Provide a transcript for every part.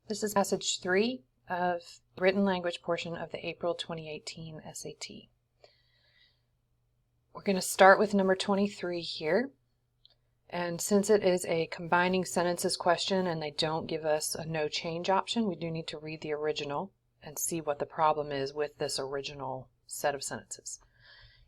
This is passage 3 of the written language portion of the April 2018 SAT. We're going to start with number 23 here. And since it is a combining sentences question and they don't give us a no change option, we do need to read the original and see what the problem is with this original set of sentences.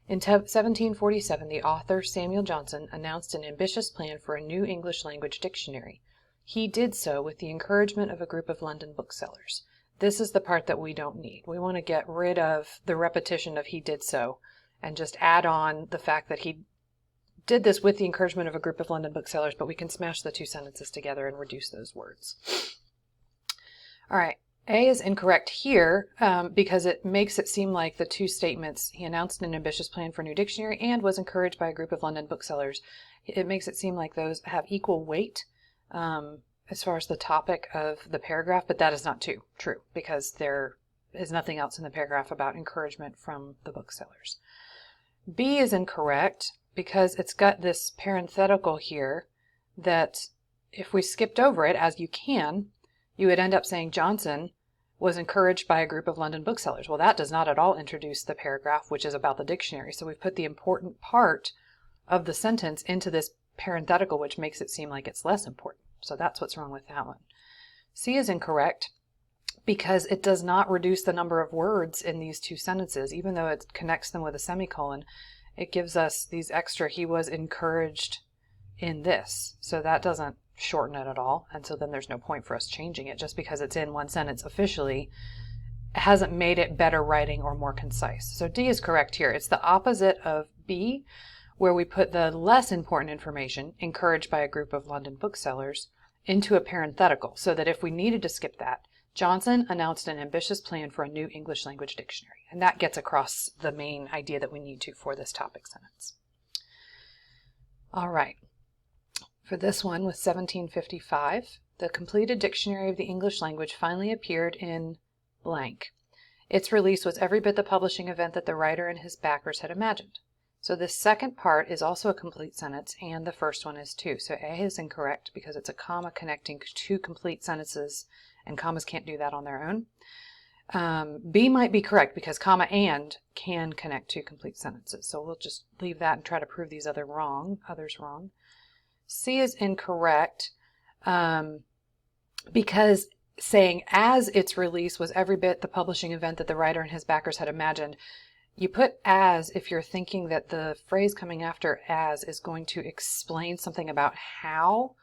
In 1747, the author Samuel Johnson announced an ambitious plan for a new English language dictionary. He did so with the encouragement of a group of London booksellers. This is the part that we don't need. We want to get rid of the repetition of he did so and just add on the fact that he did this with the encouragement of a group of London booksellers, but we can smash the two sentences together and reduce those words. All right, A is incorrect here because it makes it seem like the two statements, he announced an ambitious plan for a new dictionary and was encouraged by a group of London booksellers. It makes it seem like those have equal weight as far as the topic of the paragraph, but that is not true because there is nothing else in the paragraph about encouragement from the booksellers. B is incorrect because it's got this parenthetical here that if we skipped over it, as you can, you would end up saying Johnson was encouraged by a group of London booksellers. Well, that does not at all introduce the paragraph, which is about the dictionary. So we've put the important part of the sentence into this parenthetical, which makes it seem like it's less important. So that's what's wrong with that one. C is incorrect because it does not reduce the number of words in these two sentences. Even though it connects them with a semicolon, it gives us these extra, he was encouraged in this. So that doesn't shorten it at all. And so then there's no point for us changing it. Just because it's in one sentence officially hasn't made it better writing or more concise. So D is correct here. It's the opposite of B, where we put the less important information, encouraged by a group of London booksellers, into a parenthetical, so that if we needed to skip that, Johnson announced an ambitious plan for a new English language dictionary. And that gets across the main idea that we need to for this topic sentence. All right. For this one with 1755, the completed dictionary of the English language finally appeared in blank. Its release was every bit the publishing event that the writer and his backers had imagined. So this second part is also a complete sentence, and the first one is too. So A is incorrect because it's a comma connecting two complete sentences, and commas can't do that on their own. B might be correct because comma and can connect two complete sentences. So we'll just leave that and try to prove these others wrong. C is incorrect because saying as its release was every bit the publishing event that the writer and his backers had imagined. You put as if you're thinking that the phrase coming after as is going to explain something about how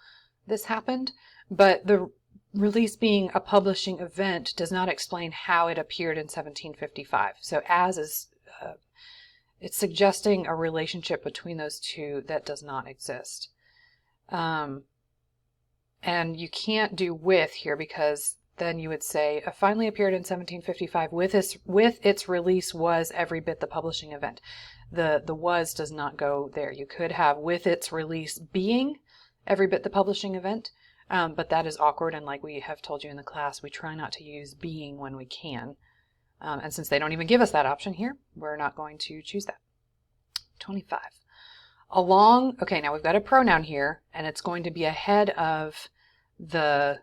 this happened, but the release being a publishing event does not explain how it appeared in 1755. So as is, it's suggesting a relationship between those two that does not exist. And you can't do with here because then you would say, finally appeared in 1755 with its release was every bit the publishing event. The was does not go there. You could have with its release being every bit the publishing event, but that is awkward, and like we have told you in the class, we try not to use being when we can. And since they don't even give us that option here, we're not going to choose that. 25. Along, okay, now we've got a pronoun here, and it's going to be ahead of the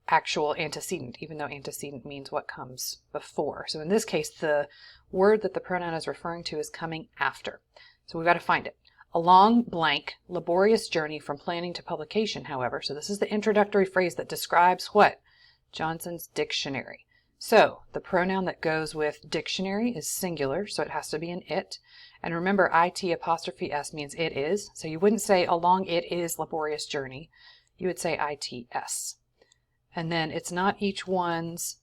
actual antecedent, even though antecedent means what comes before. So in this case, the word that the pronoun is referring to is coming after. So we've got to find it. A long, blank, laborious journey from planning to publication, however. So this is the introductory phrase that describes what? Johnson's dictionary. So the pronoun that goes with dictionary is singular, so it has to be an it. And remember, it''s means it is. So you wouldn't say along it is laborious journey. You would say its. And then it's not each one's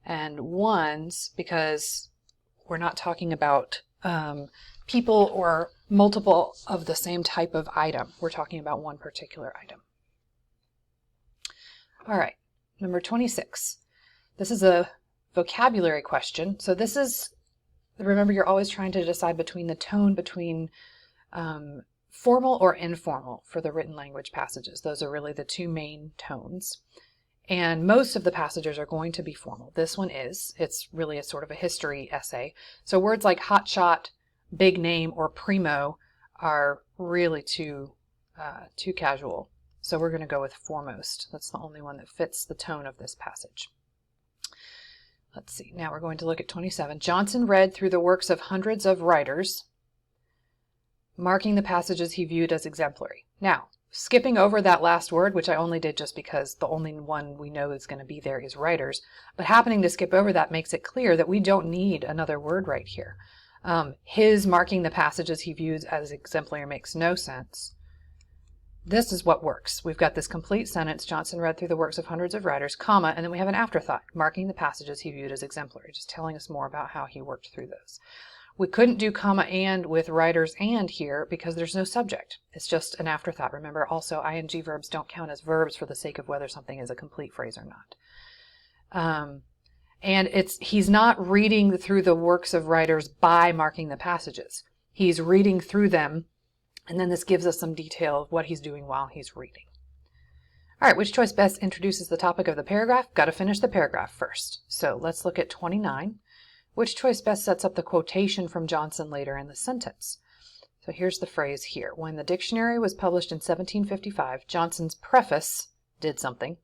and one's because we're not talking about people or multiple of the same type of item. We're talking about one particular item. All right, number 26. This is a vocabulary question. So this is, remember, you're always trying to decide between the tone between formal or informal for the written language passages. Those are really the two main tones. And most of the passages are going to be formal. This one is. It's really a sort of a history essay. So words like hotshot, big name, or primo are really too casual. So we're going to go with foremost. That's the only one that fits the tone of this passage. Let's see, now we're going to look at 27. Johnson read through the works of hundreds of writers, marking the passages he viewed as exemplary. Now, skipping over that last word, which I only did just because the only one we know is going to be there is writers, but happening to skip over that makes it clear that we don't need another word right here. His marking the passages he views as exemplary makes no sense. This is what works. We've got this complete sentence, Johnson read through the works of hundreds of writers, comma, and then we have an afterthought, marking the passages he viewed as exemplary, just telling us more about how he worked through those. We couldn't do comma and with writers and here because there's no subject. It's just an afterthought. Remember, also ing verbs don't count as verbs for the sake of whether something is a complete phrase or not. And he's not reading through the works of writers by marking the passages. He's reading through them, and then this gives us some detail of what he's doing while he's reading. All right, which choice best introduces the topic of the paragraph? Got to finish the paragraph first. So let's look at 29. Which choice best sets up the quotation from Johnson later in the sentence? So here's the phrase here. When the dictionary was published in 1755, Johnson's preface did something,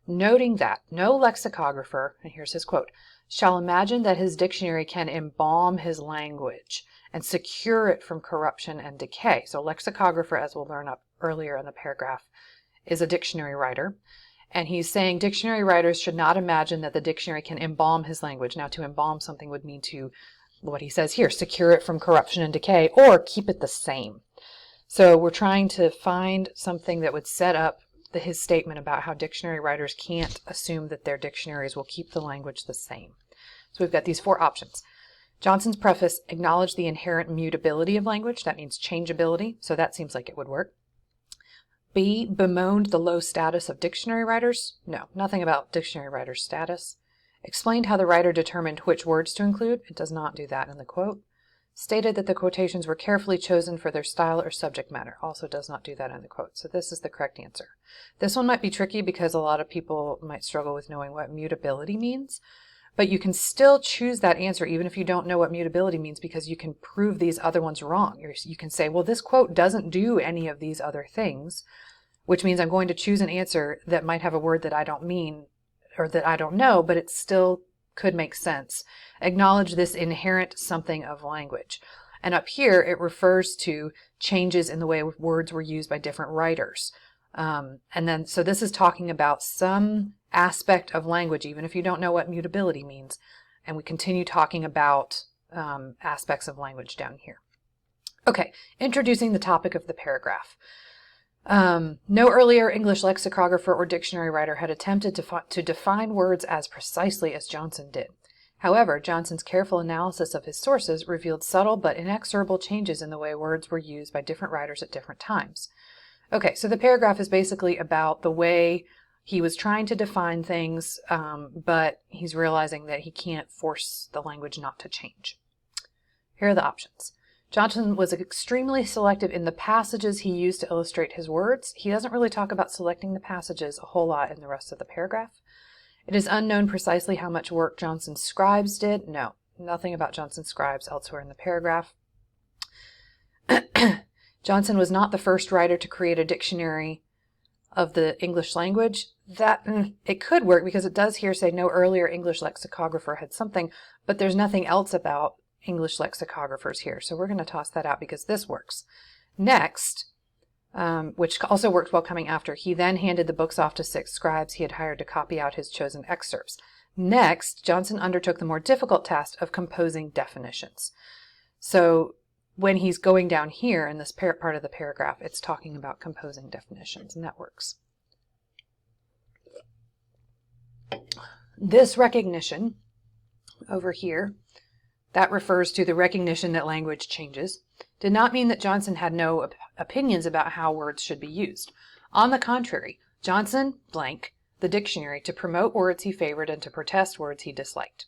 noting that no lexicographer, and here's his quote, shall imagine that his dictionary can embalm his language and secure it from corruption and decay. So lexicographer, as we'll learn up earlier in the paragraph, is a dictionary writer. And he's saying dictionary writers should not imagine that the dictionary can embalm his language. Now, to embalm something would mean to, what he says here, secure it from corruption and decay, or keep it the same. So we're trying to find something that would set up his statement about how dictionary writers can't assume that their dictionaries will keep the language the same. So we've got these four options. Johnson's preface acknowledged the inherent mutability of language. That means changeability. So that seems like it would work. B, bemoaned the low status of dictionary writers. No, nothing about dictionary writers' status. Explained how the writer determined which words to include. It does not do that in the quote. Stated that the quotations were carefully chosen for their style or subject matter. Also does not do that in the quote. So this is the correct answer. This one might be tricky because a lot of people might struggle with knowing what mutability means. But you can still choose that answer even if you don't know what mutability means, because you can prove these other ones wrong. You can say, well, this quote doesn't do any of these other things, which means I'm going to choose an answer that might have a word that I don't mean or that I don't know, but it still could make sense. Acknowledge this inherent something of language. And up here, it refers to changes in the way words were used by different writers. So this is talking about some aspect of language, even if you don't know what mutability means. And we continue talking about aspects of language down here. Okay, introducing the topic of the paragraph. No earlier English lexicographer or dictionary writer had attempted to define words as precisely as Johnson did. However, Johnson's careful analysis of his sources revealed subtle but inexorable changes in the way words were used by different writers at different times. Okay, so the paragraph is basically about the way he was trying to define things, but he's realizing that he can't force the language not to change. Here are the options. Johnson was extremely selective in the passages he used to illustrate his words. He doesn't really talk about selecting the passages a whole lot in the rest of the paragraph. It is unknown precisely how much work Johnson's scribes did. No, nothing about Johnson's scribes elsewhere in the paragraph. Johnson was not the first writer to create a dictionary of the English language. That it could work because it does here say no earlier English lexicographer had something, but there's nothing else about English lexicographers here. So we're going to toss that out because this works. Next, which also worked well coming after, he then handed the books off to 6 scribes he had hired to copy out his chosen excerpts. Next, Johnson undertook the more difficult task of composing definitions. So when he's going down here in this part of the paragraph, it's talking about composing definitions, and that works. This recognition over here, that refers to the recognition that language changes, did not mean that Johnson had no opinions about how words should be used. On the contrary, Johnson blank the dictionary to promote words he favored and to protest words he disliked.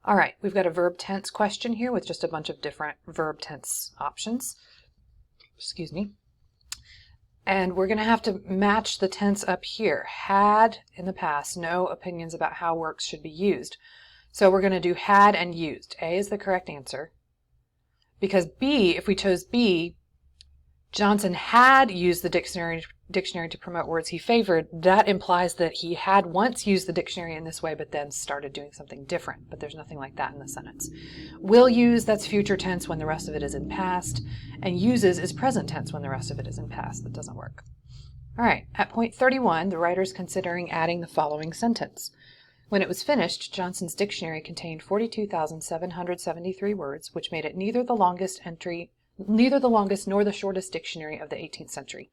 All right, we've got a verb tense question here with just a bunch of different verb tense options. Excuse me. And we're going to have to match the tense up here. Had in the past no opinions about how words should be used. So we're going to do had and used. A is the correct answer. Because B, if we chose B, Johnson had used the dictionary to promote words he favored, that implies that he had once used the dictionary in this way, but then started doing something different. But there's nothing like that in the sentence. Will use, that's future tense when the rest of it is in past, and uses is present tense when the rest of it is in past. That doesn't work. All right, at point 31, the writer's considering adding the following sentence. When it was finished, Johnson's dictionary contained 42,773 words, which made it neither the longest nor the shortest dictionary of the 18th century.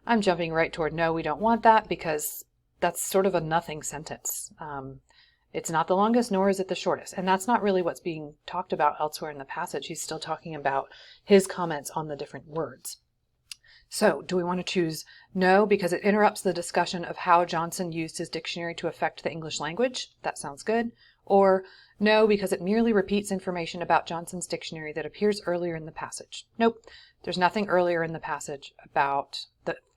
I'm jumping right toward no, we don't want that, because that's sort of a nothing sentence. It's not the longest, nor is it the shortest. And that's not really what's being talked about elsewhere in the passage. He's still talking about his comments on the different words. So do we want to choose no because it interrupts the discussion of how Johnson used his dictionary to affect the English language? That sounds good. Or no because it merely repeats information about Johnson's dictionary that appears earlier in the passage. Nope, there's nothing earlier in the passage about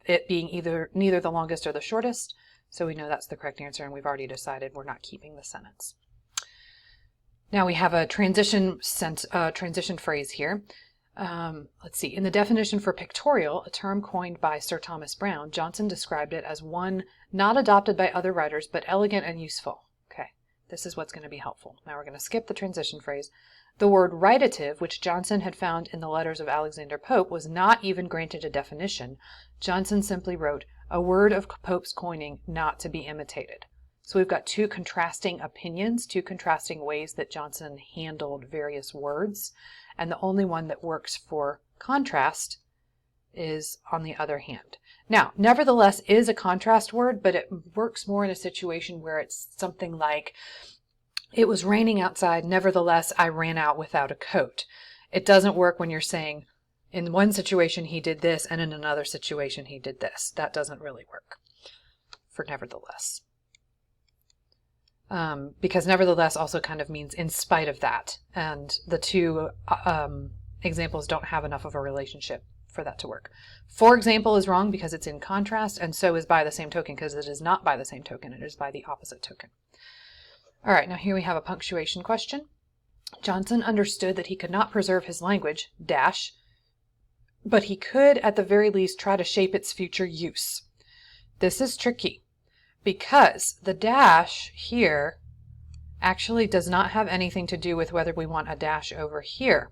it being neither the longest or the shortest, so we know that's the correct answer, and we've already decided we're not keeping the sentence. Now we have a transition phrase here. Let's see. In the definition for pictorial, a term coined by Sir Thomas Browne, Johnson described it as one not adopted by other writers, but elegant and useful. Okay, this is what's going to be helpful. Now we're going to skip the transition phrase. The word writative, which Johnson had found in the letters of Alexander Pope, was not even granted a definition. Johnson simply wrote, a word of Pope's coining not to be imitated. So we've got two contrasting opinions, two contrasting ways that Johnson handled various words. And the only one that works for contrast is on the other hand. Now, nevertheless is a contrast word, but it works more in a situation where it's something like, it was raining outside, nevertheless I ran out without a coat. It doesn't work when you're saying, in one situation he did this, and in another situation he did this. That doesn't really work for nevertheless. Because nevertheless also kind of means in spite of that, and the two examples don't have enough of a relationship for that to work. For example is wrong because it's in contrast, and so is by the same token because it is not by the same token, it is by the opposite token. All right, now here we have a punctuation question. Johnson understood that he could not preserve his language, dash, but he could at the very least try to shape its future use. This is tricky, because the dash here actually does not have anything to do with whether we want a dash over here.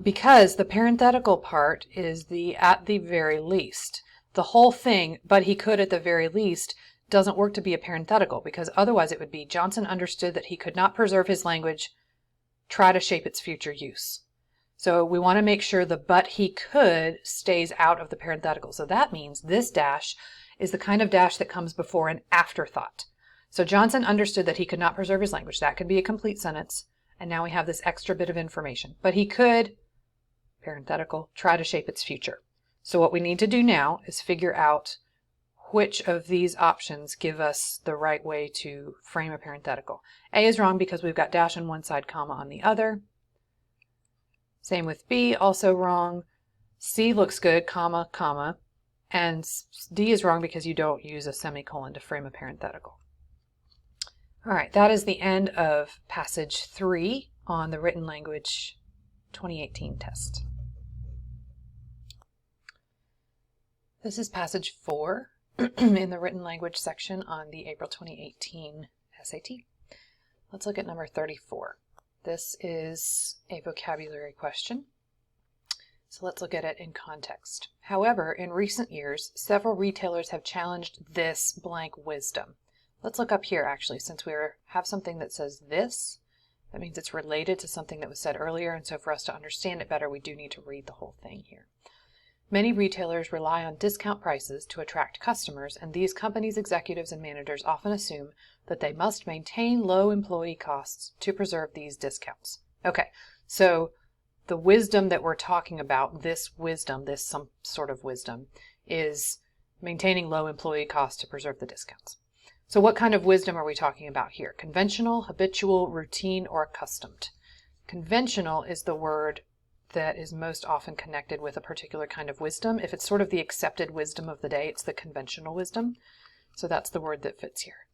Because the parenthetical part is the at the very least. The whole thing, but he could at the very least, doesn't work to be a parenthetical, because otherwise it would be Johnson understood that he could not preserve his language, try to shape its future use. So we want to make sure the but he could stays out of the parenthetical. So that means this dash is the kind of dash that comes before an afterthought. So Johnson understood that he could not preserve his language. That could be a complete sentence. And now we have this extra bit of information. But he could, parenthetical, try to shape its future. So what we need to do now is figure out which of these options give us the right way to frame a parenthetical. A is wrong because we've got dash on one side, comma on the other. Same with B, also wrong. C looks good, comma, comma. And D is wrong because you don't use a semicolon to frame a parenthetical. All right, that is the end of passage 3 on the Written Language 2018 test. This is passage 4 in the Written Language section on the April 2018 SAT. Let's look at number 34. This is a vocabulary question. So let's look at it in context. However, in recent years, several retailers have challenged this blank wisdom. Let's look up here actually, since we have something that says this, that means it's related to something that was said earlier, and so for us to understand it better, we do need to read the whole thing here. Many retailers rely on discount prices to attract customers, and these companies' executives and managers often assume that they must maintain low employee costs to preserve these discounts. Okay, so the wisdom that we're talking about, this some sort of wisdom, is maintaining low employee costs to preserve the discounts. So what kind of wisdom are we talking about here? Conventional, habitual, routine, or accustomed? Conventional is the word that is most often connected with a particular kind of wisdom. If it's sort of the accepted wisdom of the day, it's the conventional wisdom. So that's the word that fits here.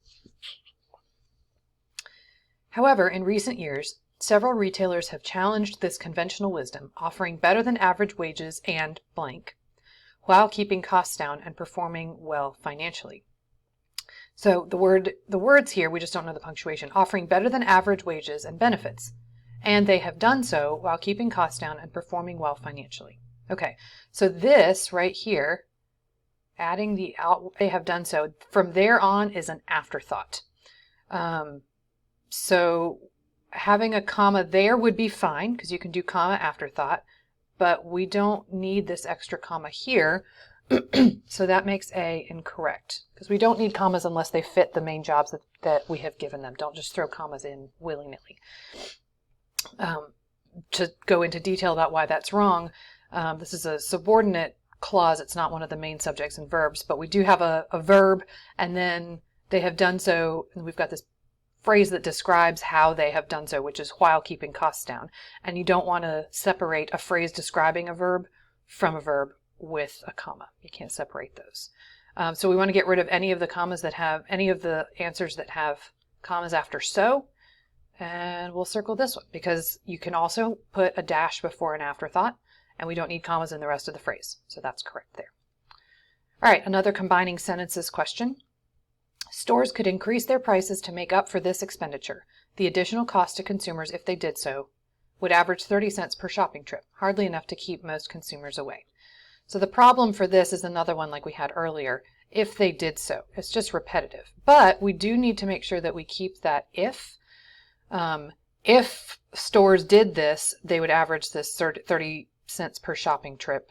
However, in recent years, Several retailers have challenged this conventional wisdom, offering better than average wages and blank, while keeping costs down and performing well financially. So the words here, we just don't know the punctuation. Offering better than average wages and benefits. And they have done so while keeping costs down and performing well financially. Okay, so this right here, adding the out, they have done so, from there on is an afterthought. So having a comma there would be fine, because you can do comma afterthought, but we don't need this extra comma here. So that makes A incorrect, because we don't need commas unless they fit the main jobs that we have given them. Don't just throw commas in willy-nilly. To go into detail about why that's wrong, this is a subordinate clause. It's not one of the main subjects and verbs, but we do have a verb, and then they have done so, and we've got this phrase that describes how they have done so, which is while keeping costs down. And you don't want to separate a phrase describing a verb from a verb with a comma. You can't separate those. So we want to get rid of any of the commas that have, any of the answers that have commas after so, and we'll circle this one, because you can also put a dash before an afterthought, and we don't need commas in the rest of the phrase. So that's correct there. All right, another combining sentences question. Stores could increase their prices to make up for this expenditure. The additional cost to consumers, if they did so, would average 30 cents per shopping trip, hardly enough to keep most consumers away. So the problem for this is another one like we had earlier. If they did so, it's just repetitive. But we do need to make sure that we keep that if. If stores did this, they would average this 30 cents per shopping trip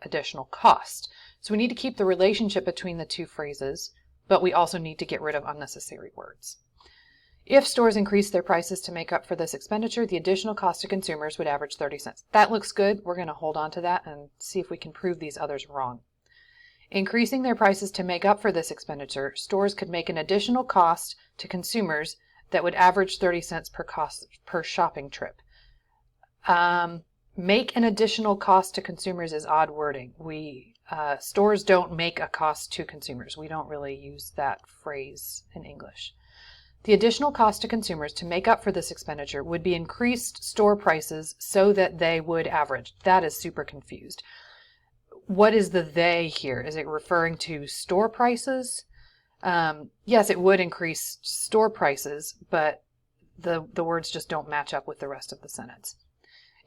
additional cost. So we need to keep the relationship between the two phrases, but we also need to get rid of unnecessary words. If stores increase their prices to make up for this expenditure, the additional cost to consumers would average 30 cents. That looks good. We're going to hold on to that and see if we can prove these others wrong. Increasing their prices to make up for this expenditure, stores could make an additional cost to consumers that would average 30 cents per shopping trip. Make an additional cost to consumers is odd wording. Stores don't make a cost to consumers. We don't really use that phrase in English. The additional cost to consumers to make up for this expenditure would be increased store prices so that they would average. That is super confused. What is the they here? Is it referring to store prices? Yes, it would increase store prices, but the words just don't match up with the rest of the sentence.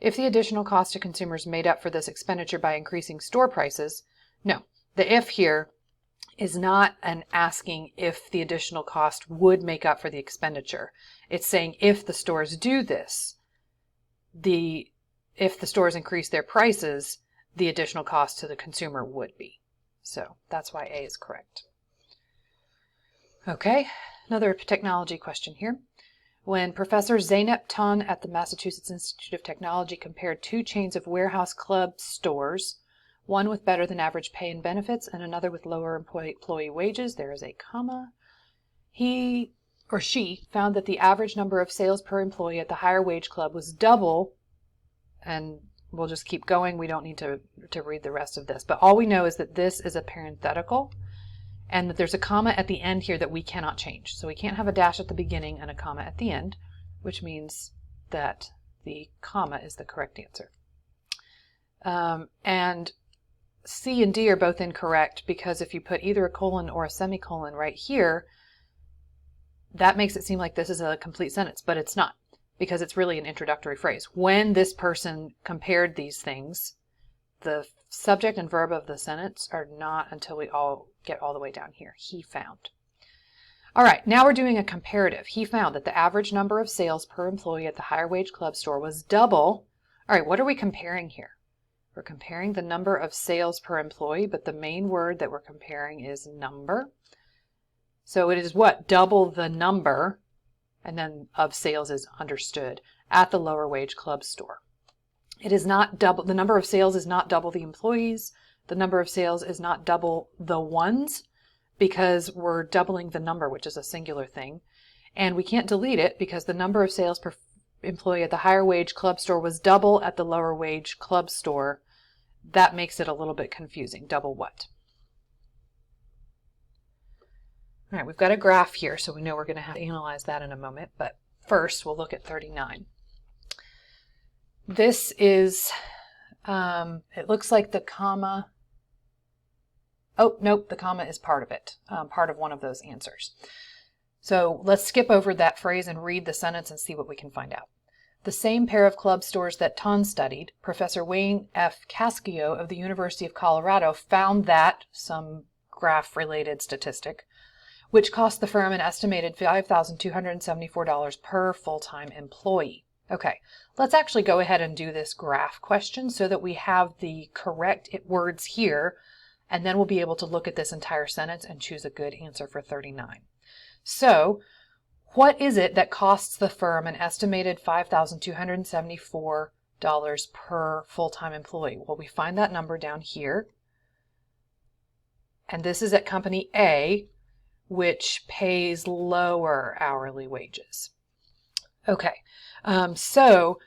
If the additional cost to consumers made up for this expenditure by increasing store prices, no. The if here is not an asking if the additional cost would make up for the expenditure. It's saying if the stores do this, if the stores increase their prices, the additional cost to the consumer would be. So that's why A is correct. Okay, another technology question here. When Professor Zeynep Ton at the Massachusetts Institute of Technology compared two chains of warehouse club stores, one with better than average pay and benefits and another with lower employee wages, there is a comma, he or she found that the average number of sales per employee at the higher wage club was double, and we'll just keep going. We don't need to read the rest of this, but all we know is that this is a parenthetical and that there's a comma at the end here that we cannot change. So we can't have a dash at the beginning and a comma at the end, which means that the comma is the correct answer. And C and D are both incorrect, because if you put either a colon or a semicolon right here, that makes it seem like this is a complete sentence, but it's not, because it's really an introductory phrase. When this person compared these things, the subject and verb of the sentence are not until we all get all the way down here. He found. All right, now we're doing a comparative. He found that the average number of sales per employee at the higher wage club store was double. All right, what are we comparing here? We're comparing the number of sales per employee, but the main word that we're comparing is number. So it is what? Double the number, and then of sales is understood, at the lower wage club store. It is not double, the number of sales is not double the employees. The number of sales is not double the ones, because we're doubling the number, which is a singular thing. And we can't delete it because the number of sales per employee at the higher wage club store was double at the lower wage club store. That makes it a little bit confusing. Double what? All right, we've got a graph here, so we know we're going to have to analyze that in a moment, but first, we'll look at 39. This is, it looks like the comma, oh, nope, the comma is part of it, part of one of those answers. So let's skip over that phrase and read the sentence and see what we can find out. The same pair of club stores that Ton studied, Professor Wayne F. Cascio of the University of Colorado found that, some graph-related statistic, which cost the firm an estimated $5,274 per full-time employee. Okay, let's actually go ahead and do this graph question so that we have the correct words here, and then we'll be able to look at this entire sentence and choose a good answer for 39. So, what is it that costs the firm an estimated $5,274 per full-time employee? Well, we find that number down here, and this is at company A, which pays lower hourly wages. Okay, so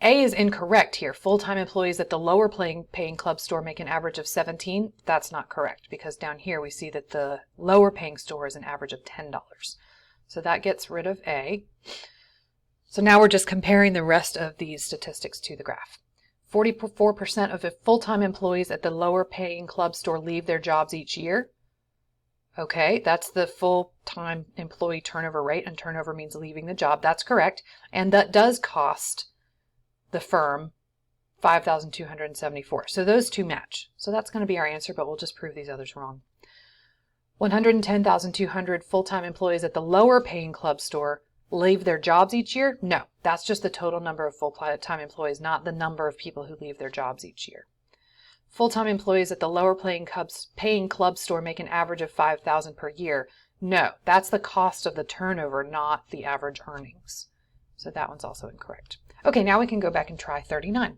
A is incorrect here. Full-time employees at the lower paying club store make an average of 17. That's not correct because down here we see that the lower paying store is an average of $10. So that gets rid of A. So now we're just comparing the rest of these statistics to the graph. 44% of the full-time employees at the lower paying club store leave their jobs each year. Okay, that's the full-time employee turnover rate, and turnover means leaving the job. That's correct. And that does cost the firm $5,274. So those two match. So that's going to be our answer, but we'll just prove these others wrong. 110,200 full-time employees at the lower paying club store leave their jobs each year? No, that's just the total number of full-time employees, not the number of people who leave their jobs each year. Full-time employees at the lower paying club store make an average of $5,000 per year. No, that's the cost of the turnover, not the average earnings. So that one's also incorrect. Okay, now we can go back and try 39.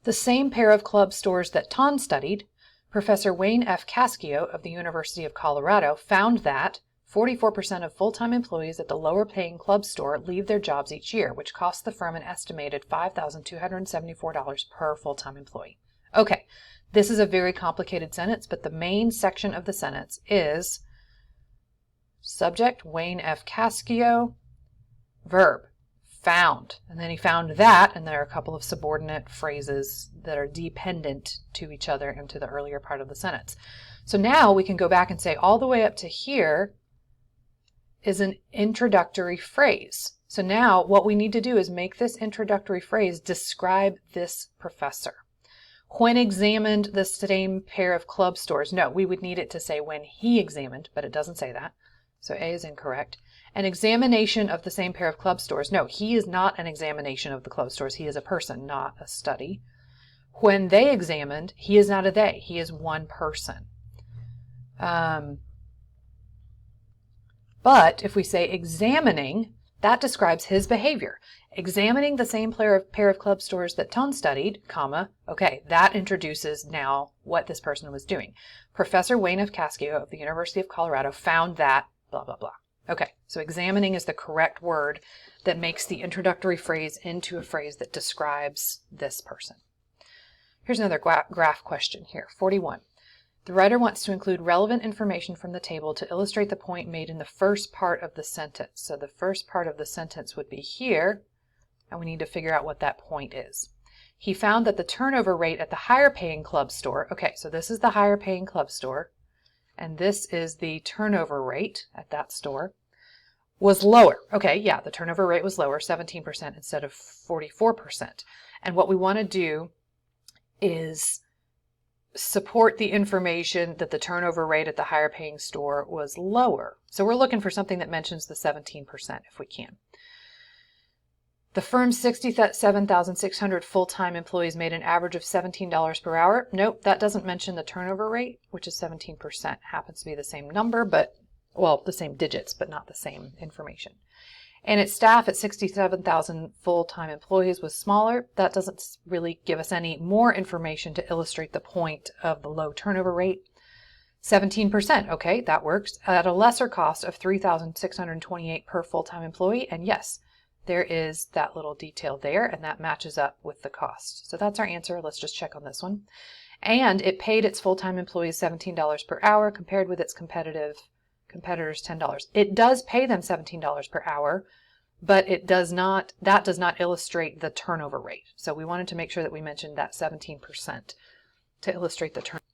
The same pair of club stores that Ton studied, Professor Wayne F. Cascio of the University of Colorado found that 44% of full-time employees at the lower paying club store leave their jobs each year, which costs the firm an estimated $5,274 per full-time employee. Okay, this is a very complicated sentence, but the main section of the sentence is subject, Wayne F. Cascio, verb, found. And then he found that, and there are a couple of subordinate phrases that are dependent to each other into the earlier part of the sentence. So now we can go back and say all the way up to here is an introductory phrase. So now what we need to do is make this introductory phrase describe this professor. When examined the same pair of club stores, no, we would need it to say when he examined, but it doesn't say that. So A is incorrect. An examination of the same pair of club stores. No, he is not an examination of the club stores. He is a person, not a study. When they examined, he is not a they. He is one person. But if we say examining, that describes his behavior. Examining the same pair of club stores that Ton studied, comma, okay, that introduces now what this person was doing. Professor Wayne F. Cascio of the University of Colorado found that, blah, blah, blah. Okay, so examining is the correct word that makes the introductory phrase into a phrase that describes this person. Here's another graph question here, 41. The writer wants to include relevant information from the table to illustrate the point made in the first part of the sentence. So the first part of the sentence would be here, and we need to figure out what that point is. He found that the turnover rate at the higher paying club store, okay, so this is the higher paying club store, and this is the turnover rate at that store, was lower. Okay, yeah, the turnover rate was lower, 17% instead of 44%. And what we want to do is support the information that the turnover rate at the higher paying store was lower. So we're looking for something that mentions the 17% if we can. The firm's 67,600 full-time employees made an average of $17 per hour. Nope, that doesn't mention the turnover rate, which is 17%. Happens to be the same number, but, well, the same digits, but not the same information. And its staff at 67,000 full-time employees was smaller. That doesn't really give us any more information to illustrate the point of the low turnover rate. 17%, okay, that works. At a lesser cost of $3,628 per full-time employee, and yes, there is that little detail there, and that matches up with the cost. So that's our answer. Let's just check on this one. And it paid its full-time employees $17 per hour compared with its competitors $10. It does pay them $17 per hour, but that does not illustrate the turnover rate. So we wanted to make sure that we mentioned that 17% to illustrate the turnover.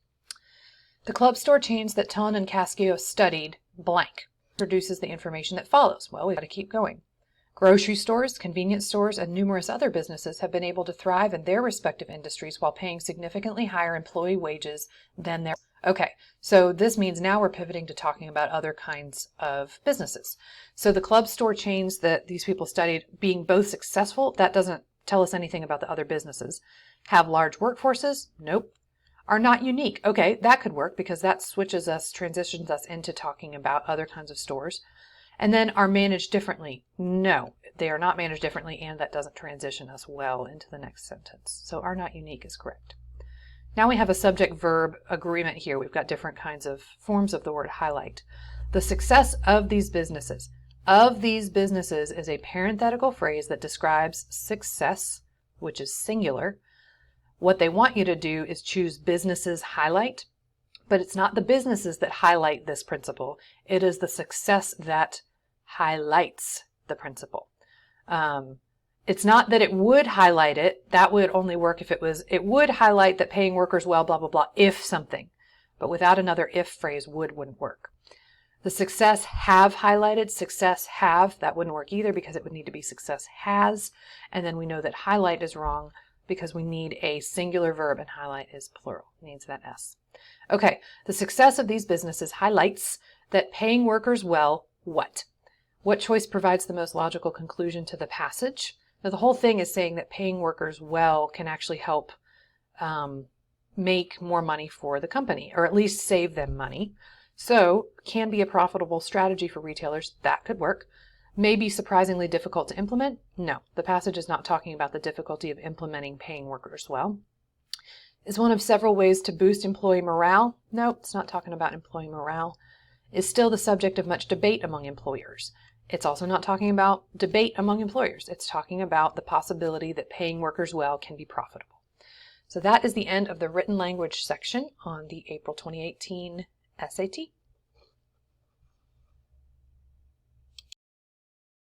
The club store chains that Tone and Cascio studied blank produces the information that follows. Well, we've got to keep going. Grocery stores, convenience stores, and numerous other businesses have been able to thrive in their respective industries while paying significantly higher employee wages than their... Okay, so this means now we're pivoting to talking about other kinds of businesses. So the club store chains that these people studied being both successful, that doesn't tell us anything about the other businesses. Have large workforces? Nope. Are not unique. Okay, that could work because that transitions us into talking about other kinds of stores. And then are managed differently. No, they are not managed differently, and that doesn't transition us well into the next sentence. So are not unique is correct. Now we have a subject-verb agreement here. We've got different kinds of forms of the word highlight. The success of these businesses. Of these businesses is a parenthetical phrase that describes success, which is singular. What they want you to do is choose businesses highlight, but it's not the businesses that highlight this principle. It is the success that highlights the principle. It's not that it would highlight it. That would only work if it would highlight that paying workers well, blah, blah, blah, if something. But without another if phrase, wouldn't work. The success have highlighted, success have, that wouldn't work either because it would need to be success has. And then we know that highlight is wrong because we need a singular verb and highlight is plural. It needs that S. Okay, the success of these businesses highlights that paying workers well, what? What choice provides the most logical conclusion to the passage? Now, the whole thing is saying that paying workers well can actually help make more money for the company, or at least save them money. So, can be a profitable strategy for retailers. That could work. May be surprisingly difficult to implement. No, the passage is not talking about the difficulty of implementing paying workers well. Is one of several ways to boost employee morale. No, it's not talking about employee morale. Is still the subject of much debate among employers. It's also not talking about debate among employers. It's talking about the possibility that paying workers well can be profitable. So that is the end of the written language section on the April 2018 SAT.